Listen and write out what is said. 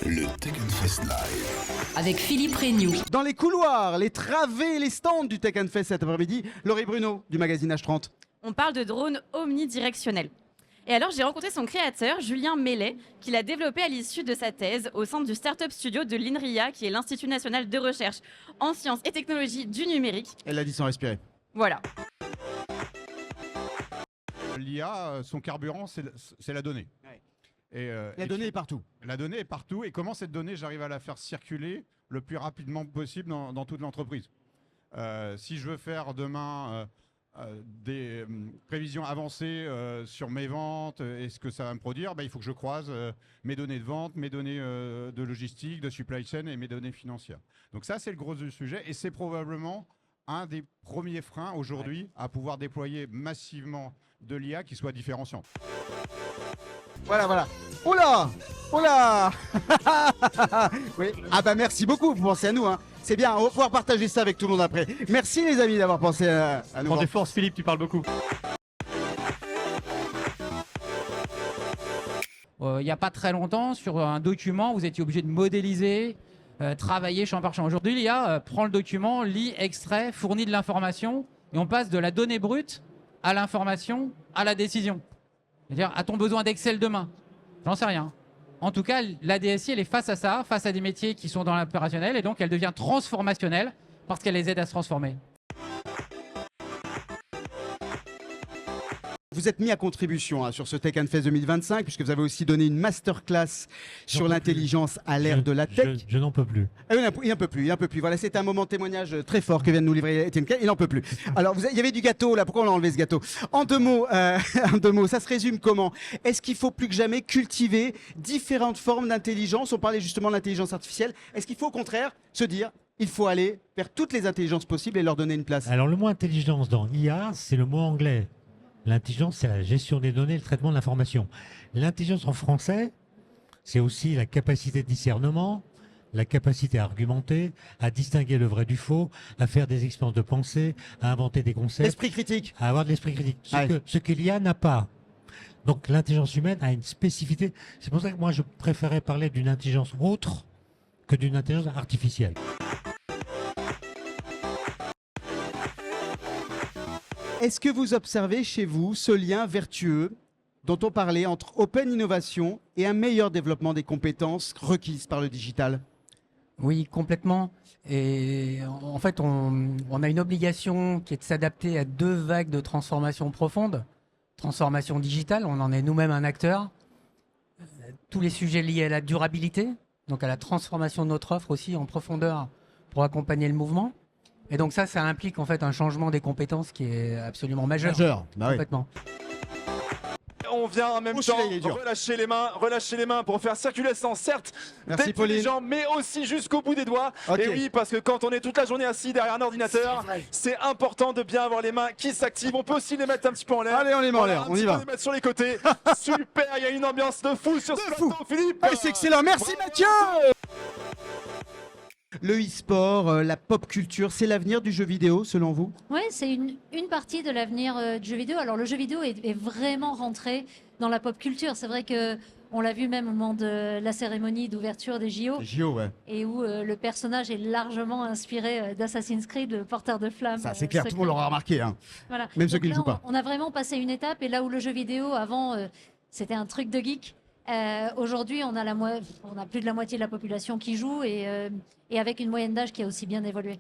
Le Tech Fest Live. Avec Philippe Regnoux. Dans les couloirs, les travées, les stands du Tech Fest cet après-midi, Laurie Bruno du magazine H30. On parle de drones omnidirectionnels. Et alors, j'ai rencontré son créateur, Julien Mellet, qui l'a développé à l'issue de sa thèse au sein du Startup Studio de l'INRIA, qui est l'Institut national de recherche en sciences et technologies du numérique. Elle l'a dit sans respirer. Voilà. L'IA, son carburant, c'est la donnée. Ouais. Et La donnée est partout. La donnée est partout. Et comment cette donnée, j'arrive à la faire circuler le plus rapidement possible dans toute l'entreprise. Si je veux faire demain des prévisions avancées sur mes ventes et ce que ça va me produire, il faut que je croise mes données de vente, mes données de logistique, de supply chain et mes données financières. Donc ça, c'est le gros du sujet. Et c'est probablement un des premiers freins aujourd'hui à pouvoir déployer massivement de l'IA qui soit différenciante. Voilà. Oula Oui. Ah bah merci beaucoup pour penser à nous. Hein. C'est bien, on va pouvoir partager ça avec tout le monde après. Merci les amis d'avoir pensé à nous. Prends des forces Philippe, tu parles beaucoup. Il n'y a pas très longtemps, sur un document, vous étiez obligé de modéliser, travailler champ par champ. Aujourd'hui, l'IA prend le document, lit, extrait, fournit de l'information, et on passe de la donnée brute à l'information, à la décision. C'est-à-dire, a-t-on besoin d'Excel demain? J'en sais rien. En tout cas, la DSI, elle est face à ça, face à des métiers qui sont dans l'opérationnel, et donc elle devient transformationnelle parce qu'elle les aide à se transformer. Vous êtes mis à contribution sur ce Tech Fest 2025 puisque vous avez aussi donné une masterclass sur l'intelligence à l'ère de la tech. Je n'en peux plus. Ah, il n'en peut plus. Voilà, c'était un moment de témoignage très fort que vient de nous livrer Étienne Kay. Il n'en peut plus. Alors, il y avait du gâteau là. Pourquoi on a enlevé ce gâteau? En deux mots, ça se résume comment? Est-ce qu'il faut plus que jamais cultiver différentes formes d'intelligence? On parlait justement de l'intelligence artificielle. Est-ce qu'il faut au contraire se dire il faut aller vers toutes les intelligences possibles et leur donner une place? Alors, le mot intelligence dans IA, c'est le mot anglais. L'intelligence, c'est la gestion des données, le traitement de l'information. L'intelligence en français, c'est aussi la capacité de discernement, la capacité à argumenter, à distinguer le vrai du faux, à faire des expériences de pensée, à inventer des concepts. L'esprit critique. À avoir de l'esprit critique. Ouais. Ce que l'IA n'a pas. Donc l'intelligence humaine a une spécificité. C'est pour ça que moi, je préférais parler d'une intelligence autre que d'une intelligence artificielle. Est-ce que vous observez chez vous ce lien vertueux dont on parlait entre open innovation et un meilleur développement des compétences requises par le digital? Oui, complètement. Et en fait, on a une obligation qui est de s'adapter à deux vagues de transformation profonde. Transformation digitale, on en est nous-mêmes un acteur. Tous les sujets liés à la durabilité, donc à la transformation de notre offre aussi en profondeur pour accompagner le mouvement. Et donc ça implique en fait un changement des compétences qui est absolument majeur. Bah oui. Complètement. On vient en même temps relâcher les mains pour faire circuler le sang, certes, Merci, d'intelligent, mais aussi jusqu'au bout des doigts. Okay. Et oui, parce que quand on est toute la journée assis derrière un ordinateur, c'est important de bien avoir les mains qui s'activent. On peut aussi les mettre un petit peu en l'air. Allez, on les met en l'air, on y va. On les mettre sur les côtés. Super, il y a une ambiance de fou sur ce plateau, Philippe. Ah, c'est excellent, merci Mathieu. Le e-sport, la pop culture, c'est l'avenir du jeu vidéo selon vous? Oui, c'est une partie de l'avenir du jeu vidéo. Alors le jeu vidéo est vraiment rentré dans la pop culture. C'est vrai que on l'a vu même au moment de la cérémonie d'ouverture des JO. Les JO, ouais. Et où le personnage est largement inspiré d'Assassin's Creed, le porteur de flammes. Ça c'est clair, tout le monde l'aura remarqué. Hein. Voilà. Même ceux Donc qui ne là, jouent pas. On a vraiment passé une étape. Et là où le jeu vidéo, avant, c'était un truc de geek. Aujourd'hui, on a plus de la moitié de la population qui joue et avec une moyenne d'âge qui a aussi bien évolué.